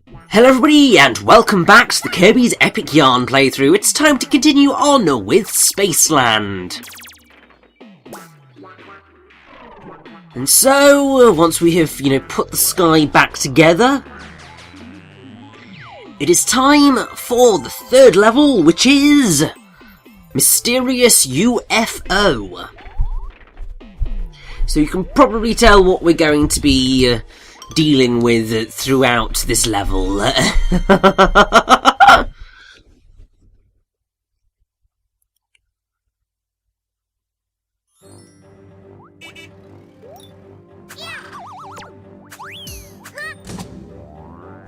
Hello everybody, and welcome back to the Kirby's Epic Yarn playthrough. It's time to continue on with Spaceland. And so, once we have, put the sky back together, it is time for the third level, which is Mysterious UFO. So you can probably tell what we're going to be dealing with throughout this level.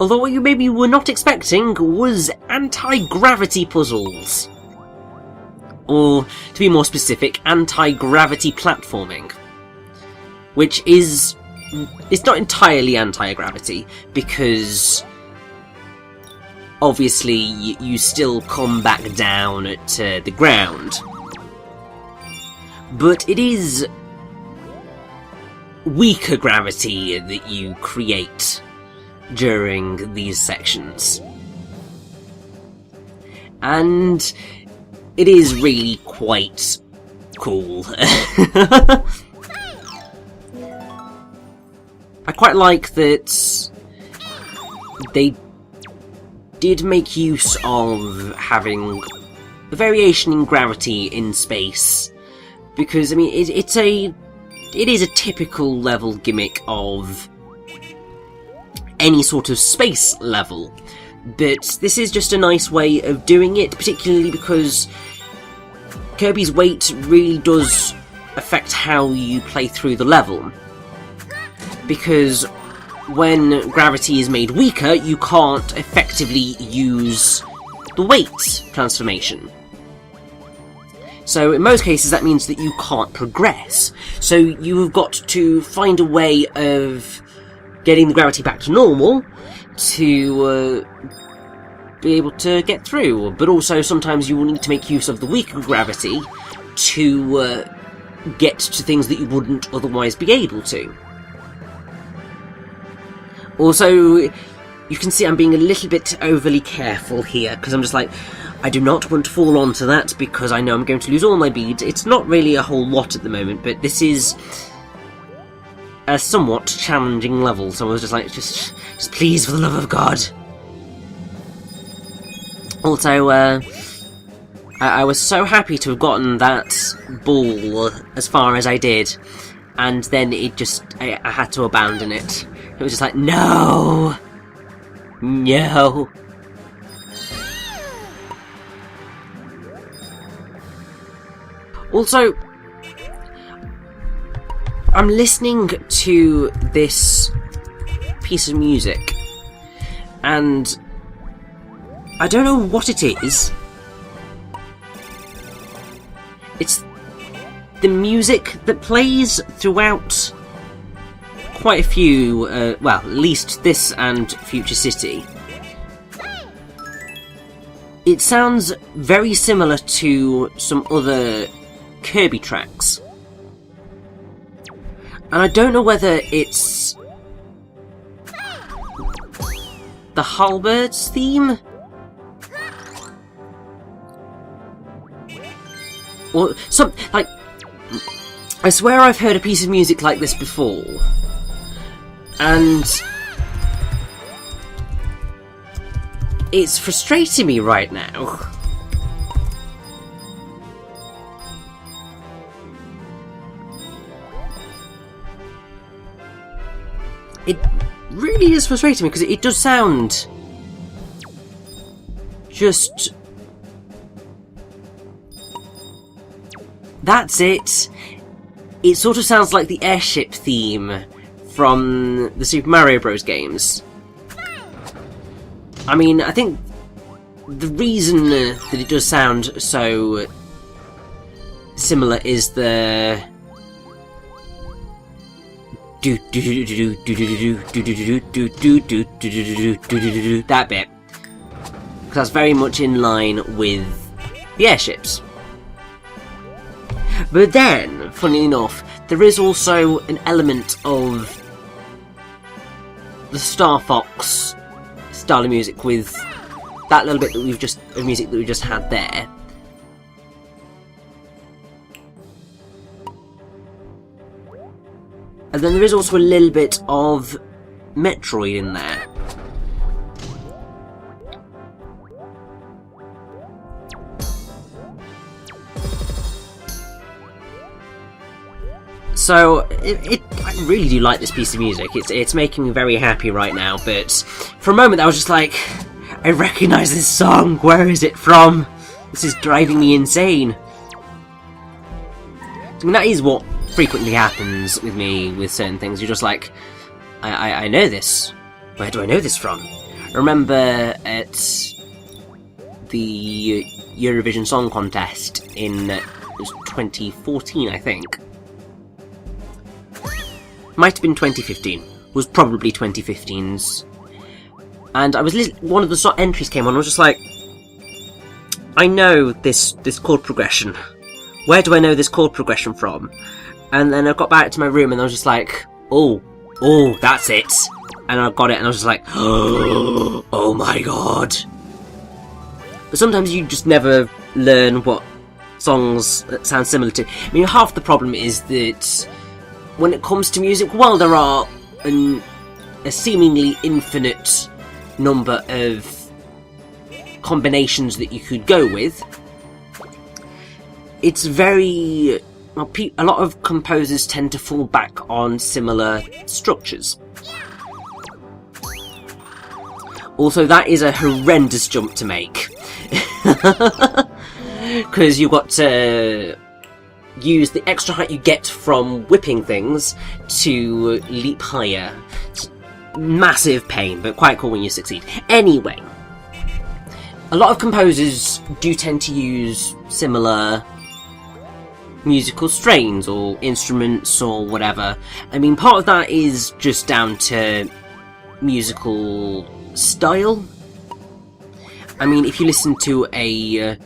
Although what you maybe were not expecting was anti-gravity puzzles. Or, to be more specific, anti-gravity platforming. Which is... it's not entirely anti-gravity, because obviously you still come back down to the ground. But it is weaker gravity that you create during these sections. And it is really quite cool. I quite like that they did make use of having a variation in gravity in space, because I mean it is a typical level gimmick of any sort of space level, but this is just a nice way of doing it, particularly because Kirby's weight really does affect how you play through the level. Because when gravity is made weaker, you can't effectively use the weight transformation. So in most cases that means that you can't progress. So you've got to find a way of getting the gravity back to normal to be able to get through. But also sometimes you will need to make use of the weaker gravity to get to things that you wouldn't otherwise be able to. Also, you can see I'm being a little bit overly careful here, because I'm just like, I do not want to fall onto that, because I know I'm going to lose all my beads. It's not really a whole lot at the moment, but this is a somewhat challenging level, so I was just like, just please, for the love of God. Also, I was so happy to have gotten that ball as far as I did, and then it just, I had to abandon it. It was just like, no! No! Also, I'm listening to this piece of music, and I don't know what it is. It's the music that plays throughout quite a few, well, at least this and Future City. It sounds very similar to some other Kirby tracks. And I don't know whether it's the Halberds theme? Or some, like, I swear I've heard a piece of music like this before. And it's frustrating me right now. It really is frustrating me, because it does sound just... That's it. It sort of sounds like the airship theme from the Super Mario Bros. Games. I mean, I think the reason that it does sound so similar is the that bit, because that's very much in line with the airships. But then, funnily enough, there is also an element of the Star Fox style of music with that little bit that of music that we just had there. And then there is also a little bit of Metroid in there. So, I really do like this piece of music. It's making me very happy right now, but for a moment I was just like, I recognise this song, where is it from? This is driving me insane. I mean, that is what frequently happens with me with certain things. You're just like, I know this. Where do I know this from? I remember at the Eurovision Song Contest in it was 2014, I think. Might have been 2015. Was probably 2015's. And I was one of the entries came on. I was just like, I know this chord progression. Where do I know this chord progression from? And then I got back to my room and I was just like, oh, that's it. And I got it and I was just like, oh my god. But sometimes you just never learn what songs sound similar to. I mean, half the problem is that when it comes to music, while there are a seemingly infinite number of combinations that you could go with, it's very... well, a lot of composers tend to fall back on similar structures. Also, that is a horrendous jump to make. Because you've got to use the extra height you get from whipping things to leap higher. It's massive pain, but quite cool when you succeed. Anyway, a lot of composers do tend to use similar musical strains or instruments or whatever. I mean, part of that is just down to musical style. I mean, if you listen to a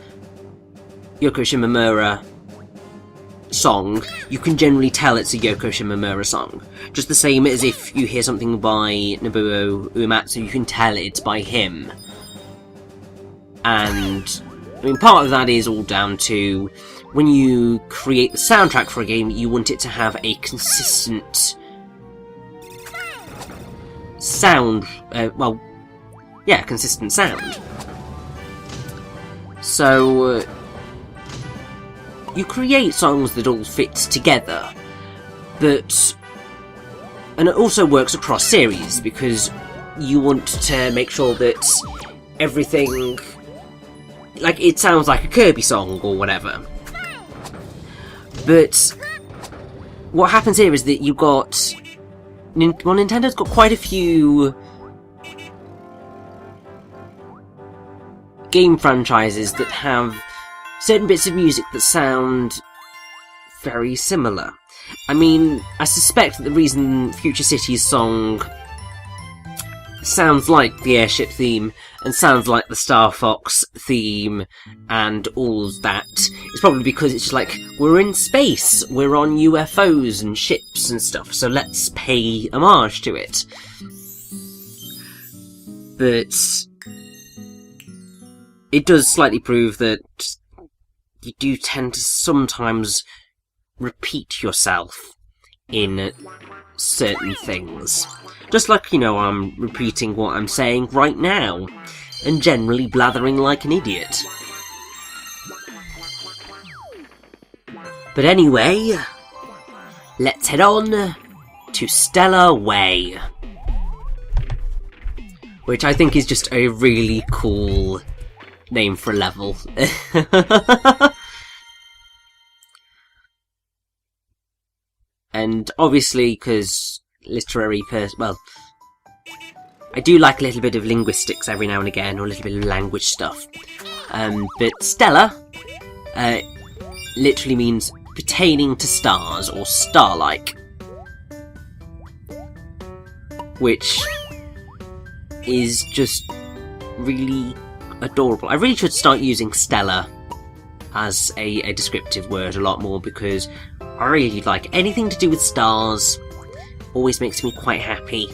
Yoko Shimomura song, you can generally tell it's a Yoko Shimomura song. Just the same as if you hear something by Nobuo Uematsu, you can tell it's by him. And, I mean, part of that is all down to when you create the soundtrack for a game, you want it to have a consistent sound, consistent sound. So, you create songs that all fit together, and it also works across series, because you want to make sure that everything, like, it sounds like a Kirby song or whatever. But what happens here is that you've got... Nintendo's got quite a few game franchises that have certain bits of music that sound very similar. I mean, I suspect that the reason Future City's song sounds like the airship theme and sounds like the Star Fox theme and all that is probably because it's just like, we're in space, we're on UFOs and ships and stuff, so let's pay homage to it. But it does slightly prove that you do tend to sometimes repeat yourself in certain things. Just like, you know, I'm repeating what I'm saying right now, and generally blathering like an idiot. But anyway, let's head on to Stellar Way. Which I think is just a really cool name for a level. And obviously, because well, I do like a little bit of linguistics every now and again, or a little bit of language stuff. But stellar literally means pertaining to stars, or star-like. Which is just really adorable. I really should start using stellar as a descriptive word a lot more, because I really like anything to do with stars. Always makes me quite happy.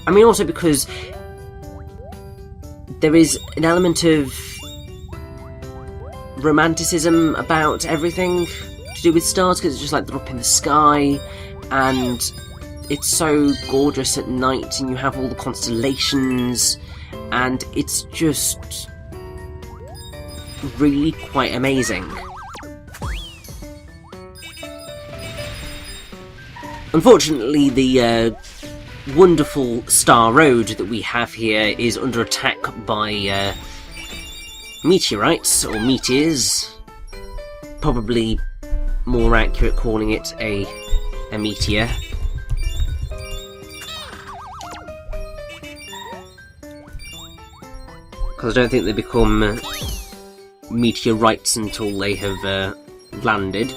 I mean, also because there is an element of romanticism about everything to do with stars, because it's just like they're up in the sky, and it's so gorgeous at night, and you have all the constellations, and it's just really quite amazing. Unfortunately, the wonderful Star Road that we have here is under attack by meteorites, or meteors. Probably more accurate calling it a meteor. Because I don't think they become meteorites until they have landed.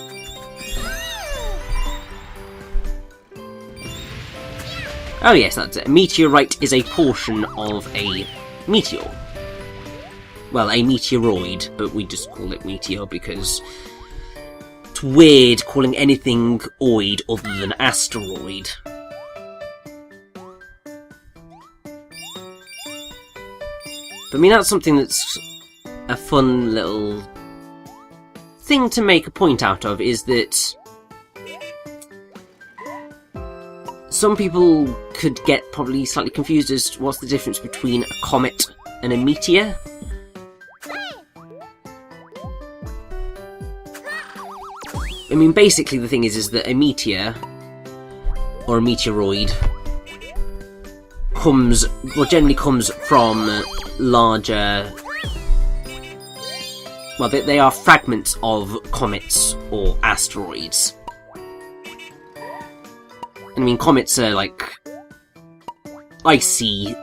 Oh yes, that's it. A meteorite is a portion of a meteor. Well, a meteoroid, but we just call it meteor because it's weird calling anything oid other than asteroid. But I mean, that's something that's a fun little thing to make a point out of, is that some people could get probably slightly confused as to what's the difference between a comet and a meteor. I mean, basically the thing is that a meteor, or a meteoroid, generally comes from larger... Well, they are fragments of comets or asteroids. I mean, comets are like icy,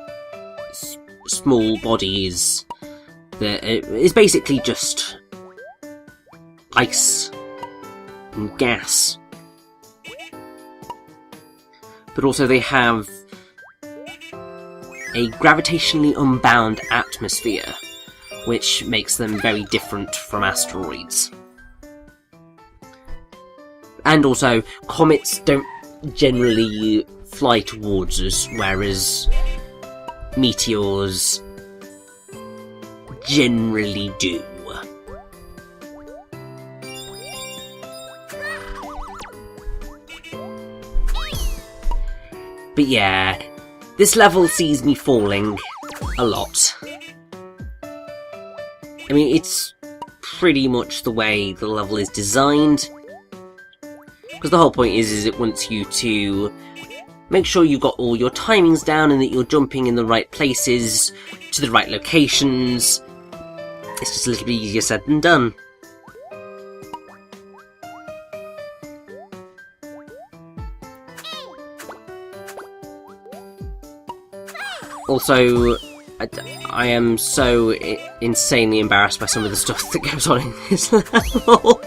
small bodies that is basically just ice and gas. But also they have a gravitationally unbound atmosphere, which makes them very different from asteroids. And also, comets don't generally fly towards us, whereas meteors generally do. But yeah, this level sees me falling a lot. I mean, it's pretty much the way the level is designed. Because the whole point is it wants you to make sure you've got all your timings down and that you're jumping in the right places, to the right locations. It's just a little bit easier said than done. Also, I am so insanely embarrassed by some of the stuff that goes on in this level.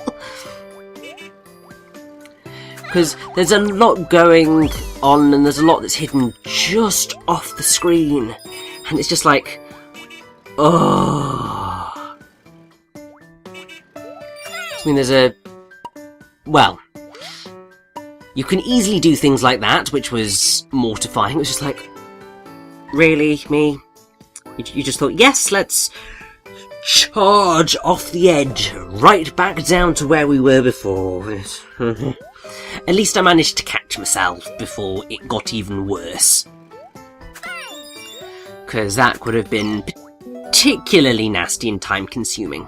Because there's a lot going on, and there's a lot that's hidden just off the screen. And it's just like... oh. I mean, there's a... well... you can easily do things like that, which was mortifying. It was just like... really? Me? You just thought, yes, let's charge off the edge, right back down to where we were before. At least I managed to catch myself before it got even worse. Because that could have been particularly nasty and time-consuming.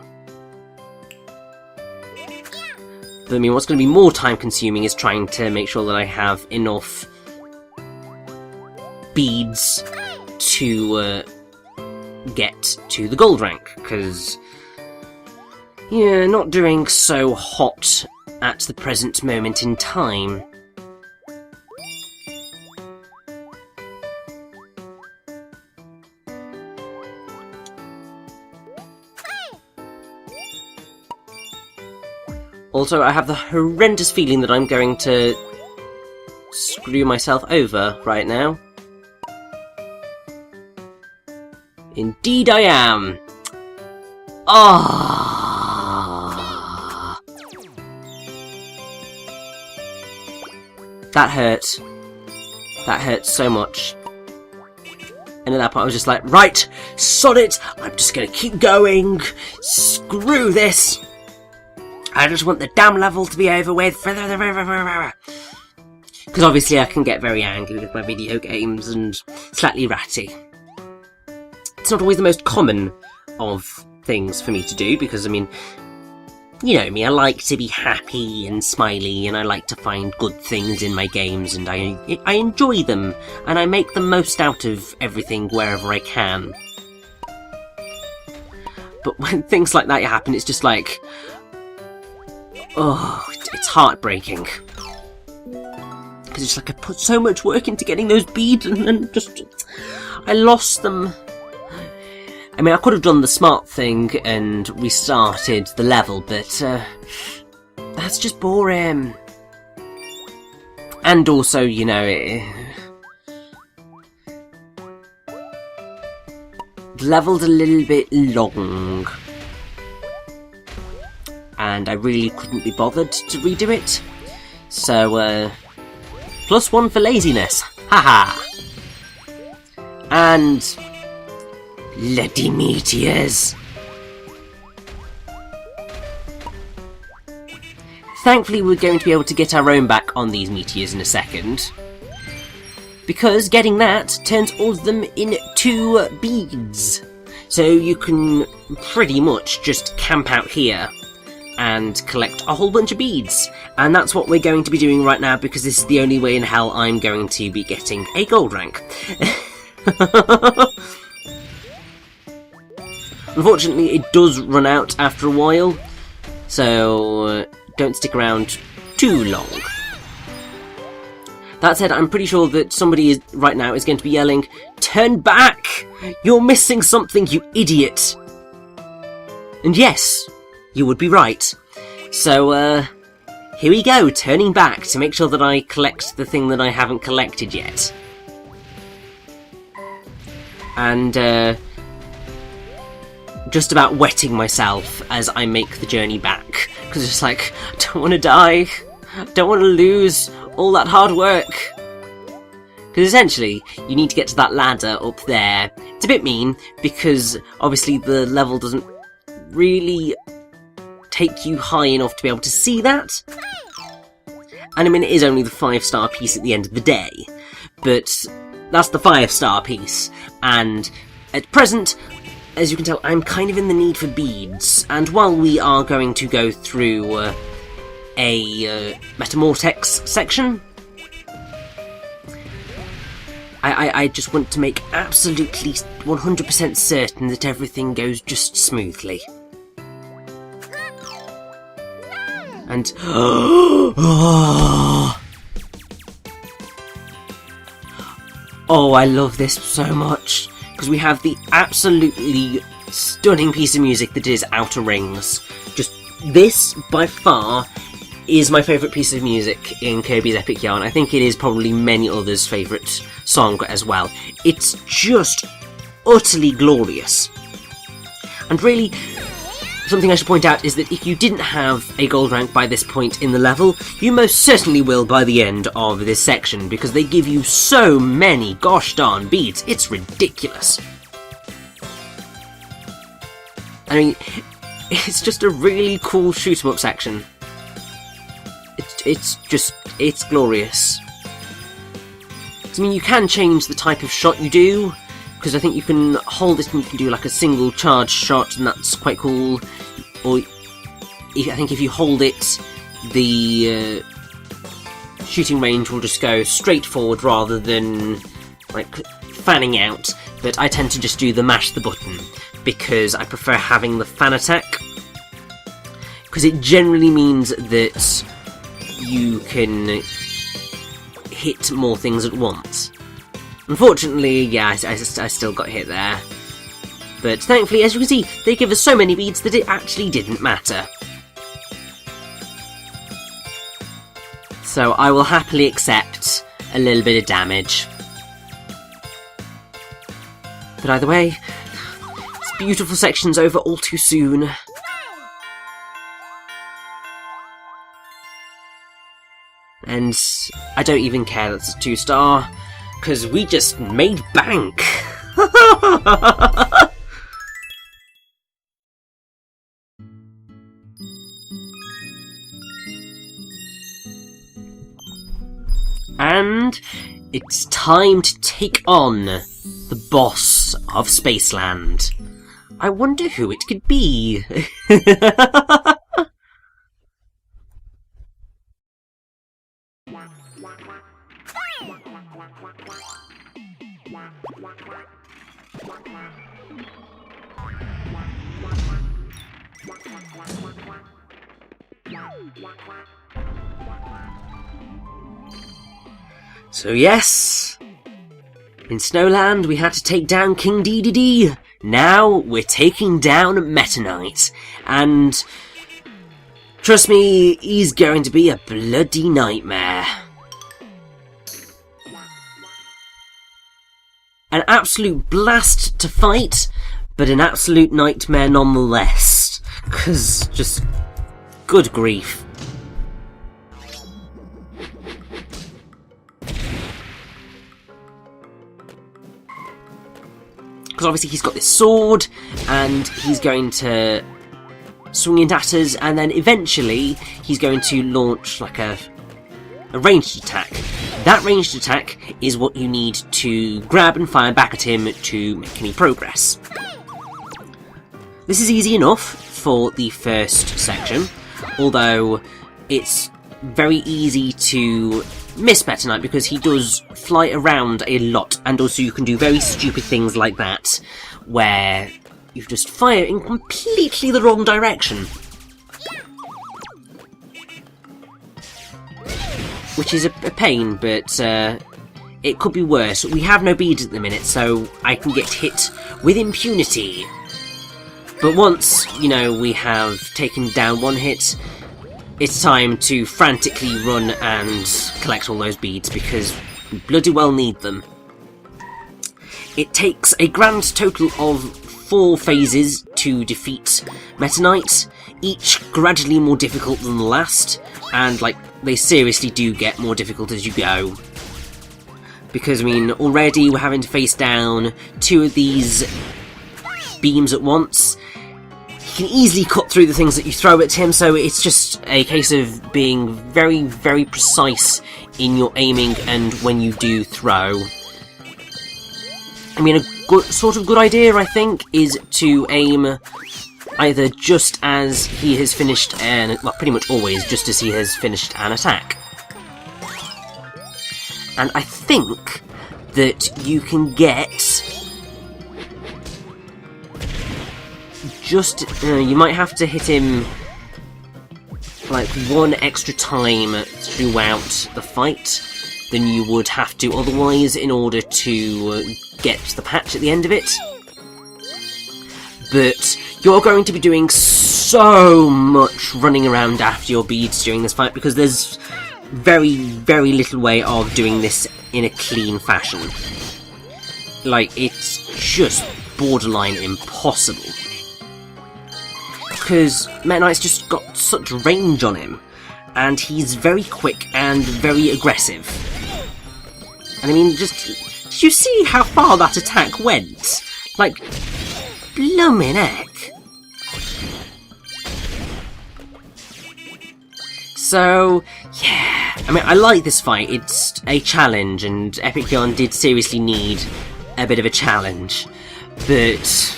But I mean, what's going to be more time-consuming is trying to make sure that I have enough beads to get to the gold rank, because yeah, not doing so hot at the present moment in time. Also, I have the horrendous feeling that I'm going to screw myself over right now. Indeed I am! Ah! That hurt. That hurt so much. And at that point I was just like, right, sod it, I'm just gonna keep going, screw this. I just want the damn level to be over with. Because obviously I can get very angry with my video games and slightly ratty. It's not always the most common of things for me to do, because, I mean, you know me, I like to be happy and smiley, and I like to find good things in my games, and I enjoy them, and I make the most out of everything wherever I can. But when things like that happen, it's just like, oh, it's heartbreaking. Because it's like I put so much work into getting those beads, and then just, I lost them. I mean, I could have done the smart thing and restarted the level, but that's just boring. And also, you know, the level's a little bit long. And I really couldn't be bothered to redo it. So, +1 for laziness. Haha! And bloody meteors. Thankfully we're going to be able to get our own back on these meteors in a second, because getting that turns all of them into beads. So you can pretty much just camp out here and collect a whole bunch of beads. And that's what we're going to be doing right now, because this is the only way in hell I'm going to be getting a gold rank. Unfortunately, it does run out after a while, so don't stick around too long. That said, I'm pretty sure that somebody right now is going to be yelling, "Turn back! You're missing something, you idiot!" And yes, you would be right. So, here we go, turning back to make sure that I collect the thing that I haven't collected yet. And, just about wetting myself as I make the journey back, because it's just like, I don't want to die, I don't want to lose all that hard work. Because essentially, you need to get to that ladder up there. It's a bit mean, because obviously the level doesn't really take you high enough to be able to see that. And I mean, it is only the 5-star piece at the end of the day, but that's the 5-star piece, and at present, as you can tell, I'm kind of in the need for beads, and while we are going to go through a Metamortex section, I just want to make absolutely 100% certain that everything goes just smoothly. And oh, I love this so much, because we have the absolutely stunning piece of music that is Outer Rings. Just this, by far, is my favourite piece of music in Kirby's Epic Yarn. I think it is probably many others' favourite song as well. It's just utterly glorious. And really, something I should point out is that if you didn't have a gold rank by this point in the level, you most certainly will by the end of this section, because they give you so many gosh darn beads, it's ridiculous. I mean, it's just a really cool shoot 'em up section. It's glorious. I mean, you can change the type of shot you do, because I think you can hold it and you can do like a single charge shot, and that's quite cool. Or I think if you hold it, the shooting range will just go straight forward rather than like fanning out. But I tend to just do the mash the button, because I prefer having the fan attack, because it generally means that you can hit more things at once. Unfortunately, yeah, I still got hit there. But thankfully, as you can see, they give us so many beads that it actually didn't matter. So I will happily accept a little bit of damage. But either way, this beautiful section's over all too soon. And I don't even care that's a 2-star, because we just made bank! And it's time to take on the boss of Spaceland. I wonder who it could be. So yes, in Snowland we had to take down King Dedede. Now we're taking down Meta Knight, and trust me, he's going to be a bloody nightmare. An absolute blast to fight, but an absolute nightmare nonetheless. 'Cause just good grief. Because obviously he's got this sword, and he's going to swing it at us, and then eventually he's going to launch like a ranged attack. That ranged attack is what you need to grab and fire back at him to make any progress. This is easy enough for the first section, although it's very easy to miss Meta Knight because he does fly around a lot, and also you can do very stupid things like that, where you just fire in completely the wrong direction. Which is a pain, but it could be worse. We have no beads at the minute, so I can get hit with impunity. But once, you know, we have taken down one hit, it's time to frantically run and collect all those beads, because we bloody well need them. It takes a grand total of 4 phases to defeat Meta Knight, each gradually more difficult than the last, and, like, they seriously do get more difficult as you go. Because, I mean, already we're having to face down 2 of these beams at once. He can easily cut through the things that you throw at him, so it's just a case of being very, very precise in your aiming and when you do throw. I mean, a good idea, I think, is to aim either just as he has finished well, pretty much always just as he has finished an attack. And I think that you can get just, you might have to hit him like 1 extra time throughout the fight than you would have to otherwise in order to get the patch at the end of it. But you're going to be doing so much running around after your beads during this fight, because there's very, very little way of doing this in a clean fashion. Like, it's just borderline impossible. Because Meta Knight's just got such range on him, and he's very quick and very aggressive. And I mean, just, did you see how far that attack went? Like, bloomin' heck. So, yeah, I mean, I like this fight. It's a challenge, and Epic Yarn did seriously need a bit of a challenge. But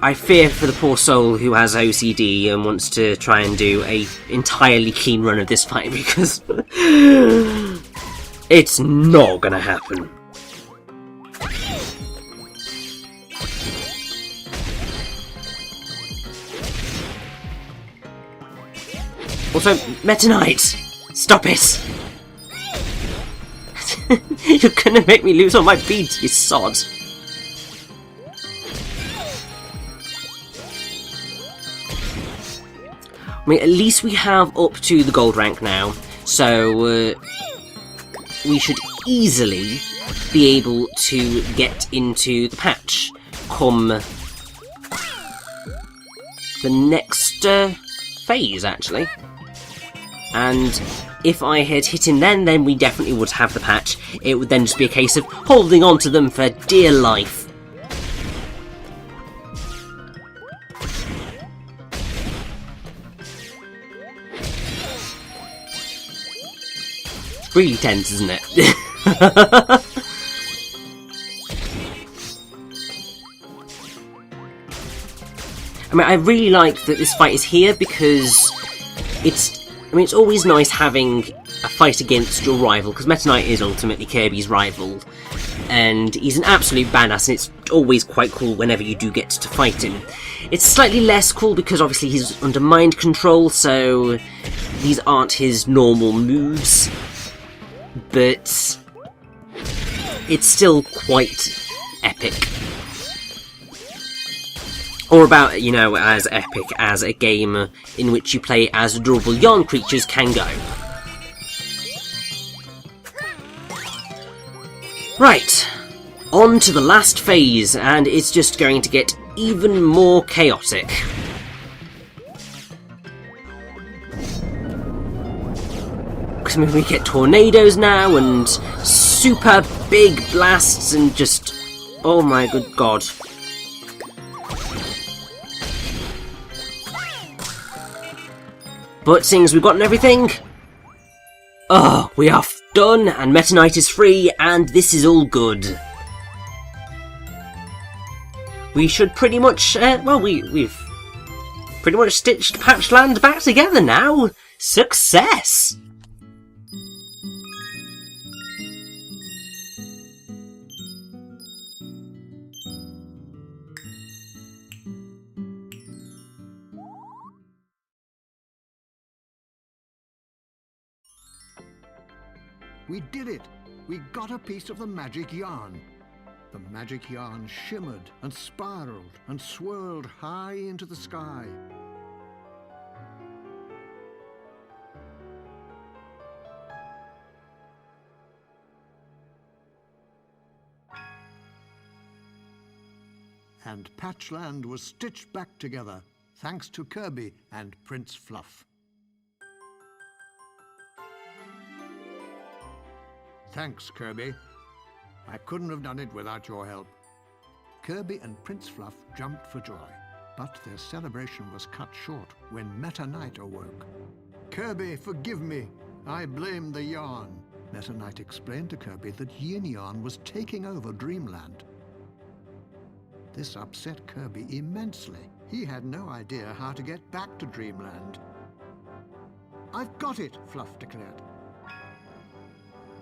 I fear for the poor soul who has OCD and wants to try and do a entirely clean run of this fight, because it's not gonna happen. Also, Meta Knight! Stop it! You're gonna make me lose all my beads, you sod! I mean, at least we have up to the gold rank now, so we should easily be able to get into the patch come the next phase, actually. And if I had hit him then we definitely would have the patch. It would then just be a case of holding on to them for dear life. It's really tense, isn't it? I mean, I really like that this fight is here because it's always nice having a fight against your rival, because Meta Knight is ultimately Kirby's rival, and he's an absolute badass, and it's always quite cool whenever you do get to fight him. It's slightly less cool because obviously he's under mind control, so these aren't his normal moves, but it's still quite epic. Or about, you know, as epic as a game in which you play as adorable yarn creatures can go. Right, on to the last phase, and it's just going to get even more chaotic. Because we get tornadoes now, and super big blasts, and just... oh my good god. But seeing as we've gotten everything... oh, we are done, and Meta Knight is free, and this is all good. We should pretty much, well, we've pretty much stitched Patchland back together now. Success! We did it! We got a piece of the magic yarn. The magic yarn shimmered and spiraled and swirled high into the sky. And Patchland was stitched back together, thanks to Kirby and Prince Fluff. Thanks, Kirby. I couldn't have done it without your help. Kirby and Prince Fluff jumped for joy, but their celebration was cut short when Meta Knight awoke. Kirby, forgive me. I blame the yarn. Meta Knight explained to Kirby that Yin Yarn was taking over Dreamland. This upset Kirby immensely. He had no idea how to get back to Dreamland. I've got it, Fluff declared.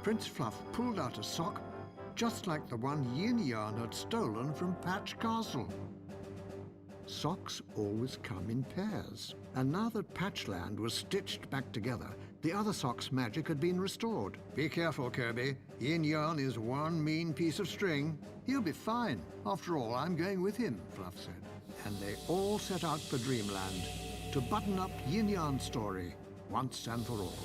Prince Fluff pulled out a sock, just like the one Yin Yarn had stolen from Patch Castle. Socks always come in pairs, and now that Patchland was stitched back together, the other sock's magic had been restored. Be careful, Kirby. Yin Yarn is one mean piece of string. He'll be fine. After all, I'm going with him, Fluff said. And they all set out for Dreamland to button up Yin Yarn's story once and for all.